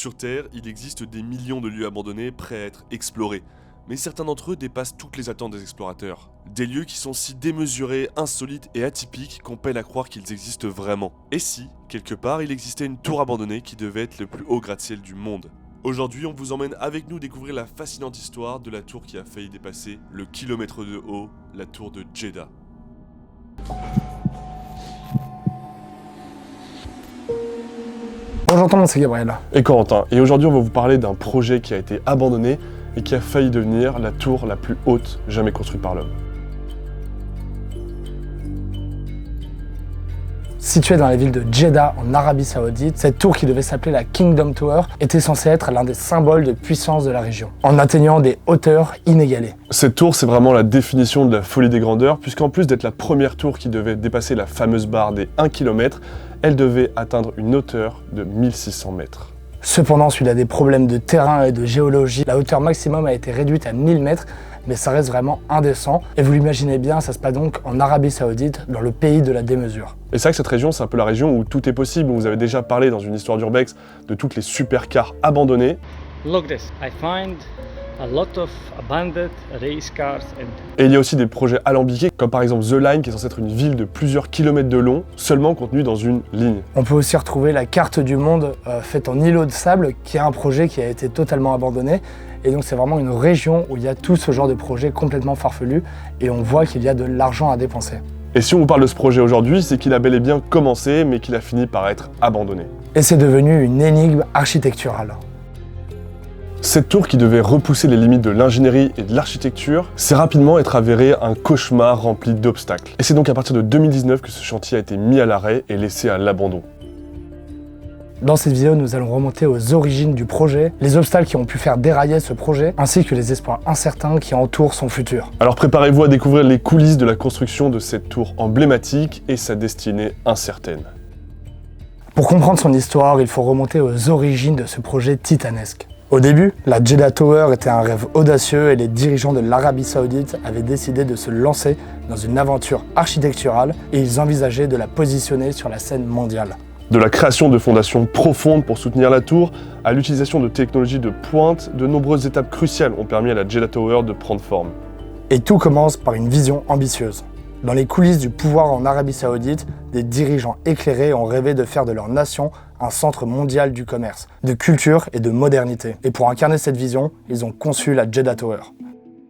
Sur Terre, il existe des millions de lieux abandonnés prêts à être explorés. Mais certains d'entre eux dépassent toutes les attentes des explorateurs. Des lieux qui sont si démesurés, insolites et atypiques qu'on peine à croire qu'ils existent vraiment. Et si, quelque part, il existait une tour abandonnée qui devait être le plus haut gratte-ciel du monde? Aujourd'hui, on vous emmène avec nous découvrir la fascinante histoire de la tour qui a failli dépasser le kilomètre de haut, la tour de Jeddah. Bonjour tout le monde, c'est Gabriel. Et Corentin, et aujourd'hui on va vous parler d'un projet qui a été abandonné et qui a failli devenir la tour la plus haute jamais construite par l'homme. Située dans la ville de Jeddah en Arabie Saoudite, cette tour qui devait s'appeler la Kingdom Tower était censée être l'un des symboles de puissance de la région, en atteignant des hauteurs inégalées. Cette tour, c'est vraiment la définition de la folie des grandeurs, puisqu'en plus d'être la première tour qui devait dépasser la fameuse barre des 1 km, elle devait atteindre une hauteur de 1600 mètres. Cependant, suite à des problèmes de terrain et de géologie, la hauteur maximum a été réduite à 1000 mètres, mais ça reste vraiment indécent. Et vous l'imaginez bien, ça se passe donc en Arabie Saoudite, dans le pays de la démesure. Et c'est vrai que cette région, c'est un peu la région où tout est possible. Vous avez déjà parlé dans une histoire d'Urbex de toutes les supercars abandonnées. Look this, I find a lot of abandoned race cars and... Et il y a aussi des projets alambiqués, comme par exemple The Line, qui est censé être une ville de plusieurs kilomètres de long, seulement contenue dans une ligne. On peut aussi retrouver la carte du monde faite en îlot de sable, qui est un projet qui a été totalement abandonné. Et donc c'est vraiment une région où il y a tout ce genre de projet complètement farfelu, et on voit qu'il y a de l'argent à dépenser. Et si on vous parle de ce projet aujourd'hui, c'est qu'il a bel et bien commencé, mais qu'il a fini par être abandonné. Et c'est devenu une énigme architecturale. Cette tour qui devait repousser les limites de l'ingénierie et de l'architecture s'est rapidement être avérée un cauchemar rempli d'obstacles. Et c'est donc à partir de 2019 que ce chantier a été mis à l'arrêt et laissé à l'abandon. Dans cette vidéo, nous allons remonter aux origines du projet, les obstacles qui ont pu faire dérailler ce projet, ainsi que les espoirs incertains qui entourent son futur. Alors préparez-vous à découvrir les coulisses de la construction de cette tour emblématique et sa destinée incertaine. Pour comprendre son histoire, il faut remonter aux origines de ce projet titanesque. Au début, la Jeddah Tower était un rêve audacieux et les dirigeants de l'Arabie Saoudite avaient décidé de se lancer dans une aventure architecturale et ils envisageaient de la positionner sur la scène mondiale. De la création de fondations profondes pour soutenir la tour, à l'utilisation de technologies de pointe, de nombreuses étapes cruciales ont permis à la Jeddah Tower de prendre forme. Et tout commence par une vision ambitieuse. Dans les coulisses du pouvoir en Arabie Saoudite, des dirigeants éclairés ont rêvé de faire de leur nation un centre mondial du commerce, de culture et de modernité. Et pour incarner cette vision, ils ont conçu la Jeddah Tower.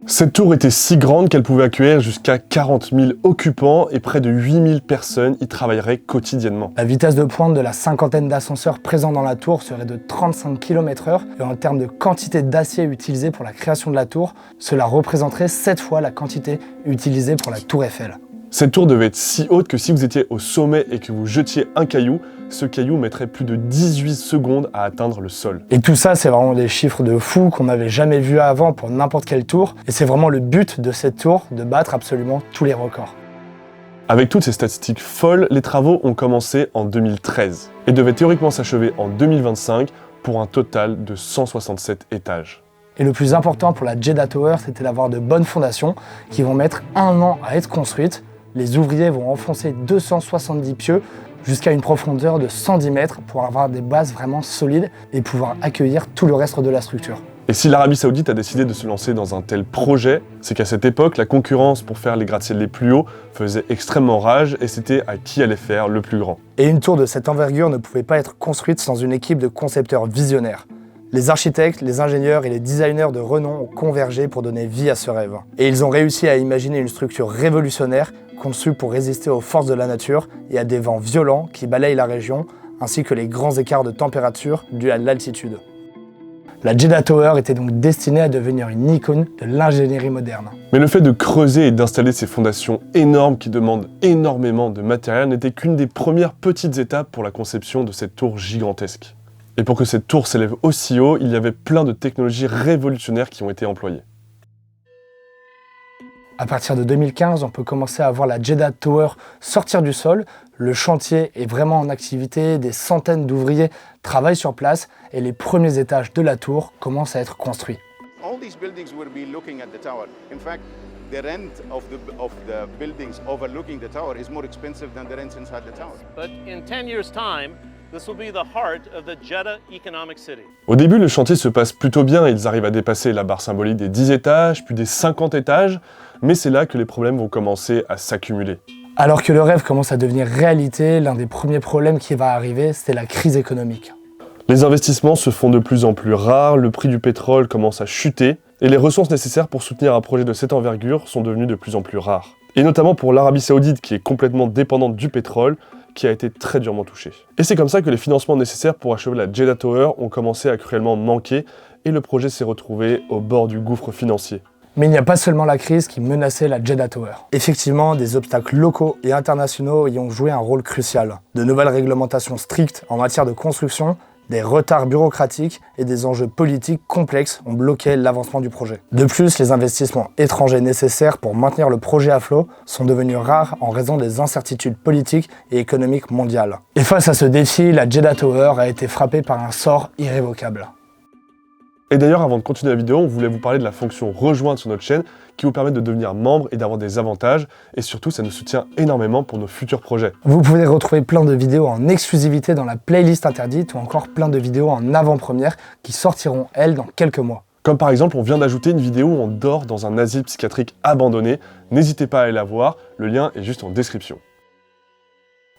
Cette tour était si grande qu'elle pouvait accueillir jusqu'à 40 000 occupants et près de 8 000 personnes y travailleraient quotidiennement. La vitesse de pointe de la cinquantaine d'ascenseurs présents dans la tour serait de 35 km/h et en termes de quantité d'acier utilisé pour la création de la tour, cela représenterait 7 fois la quantité utilisée pour la tour Eiffel. Cette tour devait être si haute que si vous étiez au sommet et que vous jetiez un caillou, ce caillou mettrait plus de 18 secondes à atteindre le sol. Et tout ça, c'est vraiment des chiffres de fou qu'on n'avait jamais vus avant pour n'importe quelle tour. Et c'est vraiment le but de cette tour, de battre absolument tous les records. Avec toutes ces statistiques folles, les travaux ont commencé en 2013 et devaient théoriquement s'achever en 2025 pour un total de 167 étages. Et le plus important pour la Jeddah Tower, c'était d'avoir de bonnes fondations qui vont mettre 1 an à être construites. Les ouvriers vont enfoncer 270 pieux jusqu'à une profondeur de 110 mètres pour avoir des bases vraiment solides et pouvoir accueillir tout le reste de la structure. Et si l'Arabie Saoudite a décidé de se lancer dans un tel projet, c'est qu'à cette époque, la concurrence pour faire les gratte-ciels les plus hauts faisait extrêmement rage et c'était à qui allait faire le plus grand. Et une tour de cette envergure ne pouvait pas être construite sans une équipe de concepteurs visionnaires. Les architectes, les ingénieurs et les designers de renom ont convergé pour donner vie à ce rêve. Et ils ont réussi à imaginer une structure révolutionnaire conçue pour résister aux forces de la nature et à des vents violents qui balayent la région, ainsi que les grands écarts de température dus à l'altitude. La Jeddah Tower était donc destinée à devenir une icône de l'ingénierie moderne. Mais le fait de creuser et d'installer ces fondations énormes qui demandent énormément de matériel n'était qu'une des premières petites étapes pour la conception de cette tour gigantesque. Et pour que cette tour s'élève aussi haut, il y avait plein de technologies révolutionnaires qui ont été employées. À partir de 2015, on peut commencer à voir la Jeddah Tower sortir du sol. Le chantier est vraiment en activité, des centaines d'ouvriers travaillent sur place et les premiers étages de la tour commencent à être construits. All these buildings will be looking at the tower. In fact, the rent of the buildings overlooking the tower is more expensive than the rents inside the tower. But in 10 years' time, This will be the heart of the Jeddah Economic City. Au début, le chantier se passe plutôt bien, ils arrivent à dépasser la barre symbolique des 10 étages, puis des 50 étages, mais c'est là que les problèmes vont commencer à s'accumuler. Alors que le rêve commence à devenir réalité, l'un des premiers problèmes qui va arriver, c'est la crise économique. Les investissements se font de plus en plus rares, le prix du pétrole commence à chuter, et les ressources nécessaires pour soutenir un projet de cette envergure sont devenues de plus en plus rares. Et notamment pour l'Arabie Saoudite, qui est complètement dépendante du pétrole, qui a été très durement touchée. Et c'est comme ça que les financements nécessaires pour achever la Jeddah Tower ont commencé à cruellement manquer, et le projet s'est retrouvé au bord du gouffre financier. Mais il n'y a pas seulement la crise qui menaçait la Jeddah Tower. Effectivement, des obstacles locaux et internationaux y ont joué un rôle crucial. De nouvelles réglementations strictes en matière de construction, des retards bureaucratiques et des enjeux politiques complexes ont bloqué l'avancement du projet. De plus, les investissements étrangers nécessaires pour maintenir le projet à flot sont devenus rares en raison des incertitudes politiques et économiques mondiales. Et face à ce défi, la Jeddah Tower a été frappée par un sort irrévocable. Et d'ailleurs, avant de continuer la vidéo, on voulait vous parler de la fonction rejoindre sur notre chaîne qui vous permet de devenir membre et d'avoir des avantages. Et surtout, ça nous soutient énormément pour nos futurs projets. Vous pouvez retrouver plein de vidéos en exclusivité dans la playlist interdite ou encore plein de vidéos en avant-première qui sortiront, elles, dans quelques mois. Comme par exemple, on vient d'ajouter une vidéo où on dort dans un asile psychiatrique abandonné. N'hésitez pas à aller la voir, le lien est juste en description.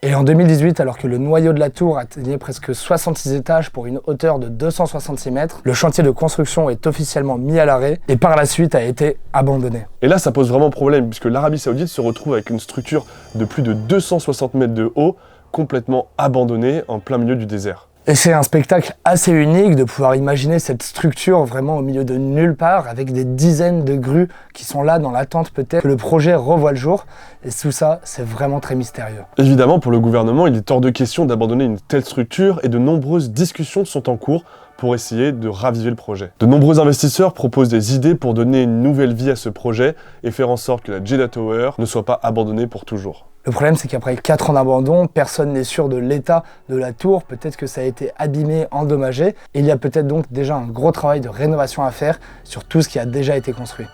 Et en 2018, alors que le noyau de la tour atteignait presque 66 étages pour une hauteur de 266 mètres, le chantier de construction est officiellement mis à l'arrêt et par la suite a été abandonné. Et là, ça pose vraiment problème puisque l'Arabie Saoudite se retrouve avec une structure de plus de 260 mètres de haut, complètement abandonnée en plein milieu du désert. Et c'est un spectacle assez unique de pouvoir imaginer cette structure vraiment au milieu de nulle part avec des dizaines de grues qui sont là dans l'attente peut-être que le projet revoie le jour. Et tout ça, c'est vraiment très mystérieux. Évidemment, pour le gouvernement, il est hors de question d'abandonner une telle structure et de nombreuses discussions sont en cours pour essayer de raviver le projet. De nombreux investisseurs proposent des idées pour donner une nouvelle vie à ce projet et faire en sorte que la Jeddah Tower ne soit pas abandonnée pour toujours. Le problème, c'est qu'après 4 ans d'abandon, personne n'est sûr de l'état de la tour. Peut-être que ça a été abîmé, endommagé. Et il y a peut-être donc déjà un gros travail de rénovation à faire sur tout ce qui a déjà été construit.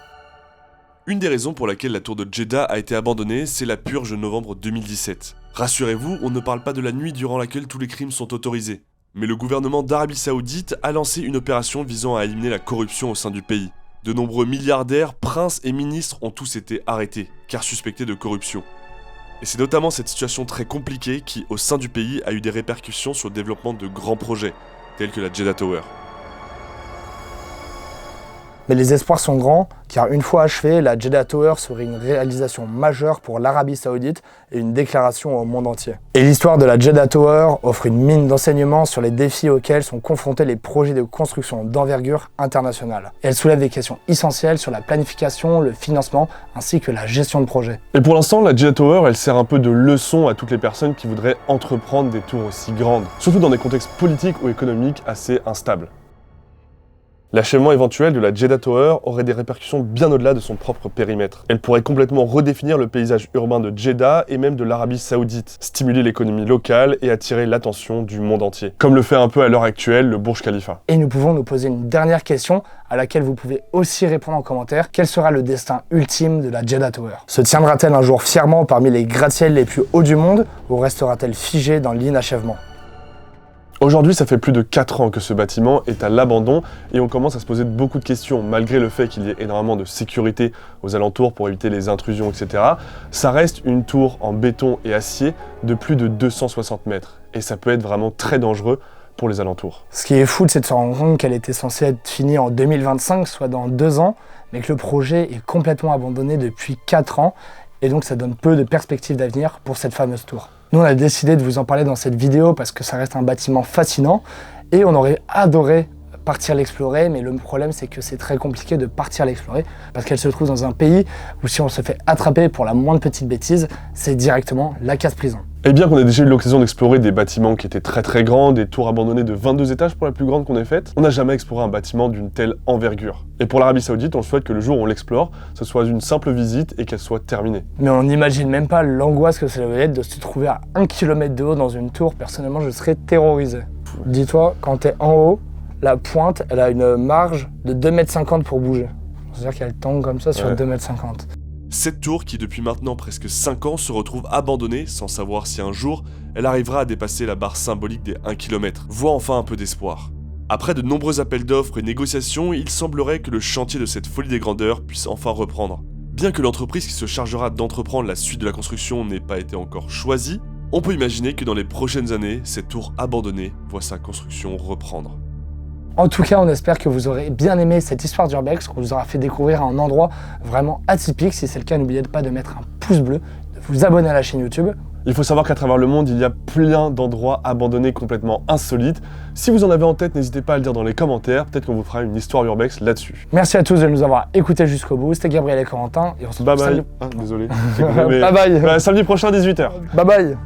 Une des raisons pour laquelle la tour de Jeddah a été abandonnée, c'est la purge de novembre 2017. Rassurez-vous, on ne parle pas de la nuit durant laquelle tous les crimes sont autorisés. Mais le gouvernement d'Arabie Saoudite a lancé une opération visant à éliminer la corruption au sein du pays. De nombreux milliardaires, princes et ministres ont tous été arrêtés, car suspectés de corruption. Et c'est notamment cette situation très compliquée qui, au sein du pays, a eu des répercussions sur le développement de grands projets, tels que la Jeddah Tower. Mais les espoirs sont grands, car une fois achevée, la Jeddah Tower serait une réalisation majeure pour l'Arabie Saoudite et une déclaration au monde entier. Et l'histoire de la Jeddah Tower offre une mine d'enseignements sur les défis auxquels sont confrontés les projets de construction d'envergure internationale. Et elle soulève des questions essentielles sur la planification, le financement, ainsi que la gestion de projet. Et pour l'instant, la Jeddah Tower, elle sert un peu de leçon à toutes les personnes qui voudraient entreprendre des tours aussi grandes, surtout dans des contextes politiques ou économiques assez instables. L'achèvement éventuel de la Jeddah Tower aurait des répercussions bien au-delà de son propre périmètre. Elle pourrait complètement redéfinir le paysage urbain de Jeddah et même de l'Arabie Saoudite, stimuler l'économie locale et attirer l'attention du monde entier, comme le fait un peu à l'heure actuelle le Burj Khalifa. Et nous pouvons nous poser une dernière question à laquelle vous pouvez aussi répondre en commentaire. Quel sera le destin ultime de la Jeddah Tower? Se tiendra-t-elle un jour fièrement parmi les gratte-ciels les plus hauts du monde ou restera-t-elle figée dans l'inachèvement? Aujourd'hui, ça fait plus de 4 ans que ce bâtiment est à l'abandon et on commence à se poser beaucoup de questions. Malgré le fait qu'il y ait énormément de sécurité aux alentours pour éviter les intrusions, etc., ça reste une tour en béton et acier de plus de 260 mètres. Et ça peut être vraiment très dangereux pour les alentours. Ce qui est fou, c'est de se rendre compte qu'elle était censée être finie en 2025, soit dans 2 ans, mais que le projet est complètement abandonné depuis 4 ans. Et donc ça donne peu de perspectives d'avenir pour cette fameuse tour. Nous, on a décidé de vous en parler dans cette vidéo parce que ça reste un bâtiment fascinant et on aurait adoré partir l'explorer, mais le problème c'est que c'est très compliqué de partir l'explorer parce qu'elle se trouve dans un pays où si on se fait attraper pour la moindre petite bêtise, c'est directement la case-prison. Et bien qu'on ait déjà eu l'occasion d'explorer des bâtiments qui étaient très grands, des tours abandonnées de 22 étages pour la plus grande qu'on ait faite, on n'a jamais exploré un bâtiment d'une telle envergure. Et pour l'Arabie Saoudite, on souhaite que le jour où on l'explore, ce soit une simple visite et qu'elle soit terminée. Mais on n'imagine même pas l'angoisse que ça devait être de se trouver à 1 km de haut dans une tour. Personnellement, je serais terrorisé. Dis-toi, quand t'es en haut, la pointe, elle a une marge de 2,50 m pour bouger. C'est-à-dire qu'elle tombe comme ça sur 2,50 m. Cette tour, qui depuis maintenant presque 5 ans se retrouve abandonnée sans savoir si un jour elle arrivera à dépasser la barre symbolique des 1 km, voit enfin un peu d'espoir. Après de nombreux appels d'offres et négociations, il semblerait que le chantier de cette folie des grandeurs puisse enfin reprendre. Bien que l'entreprise qui se chargera d'entreprendre la suite de la construction n'ait pas été encore choisie, on peut imaginer que dans les prochaines années, cette tour abandonnée voit sa construction reprendre. En tout cas, on espère que vous aurez bien aimé cette histoire d'Urbex, qu'on vous aura fait découvrir un endroit vraiment atypique. Si c'est le cas, n'oubliez pas de mettre un pouce bleu, de vous abonner à la chaîne YouTube. Il faut savoir qu'à travers le monde, il y a plein d'endroits abandonnés complètement insolites. Si vous en avez en tête, n'hésitez pas à le dire dans les commentaires, peut-être qu'on vous fera une histoire Urbex là-dessus. Merci à tous de nous avoir écoutés jusqu'au bout. C'était Gabriel et Corentin, et on se retrouve Bye bye. samedi... Ah, désolé. Bye bye. Samedi prochain, 18h. Bye bye.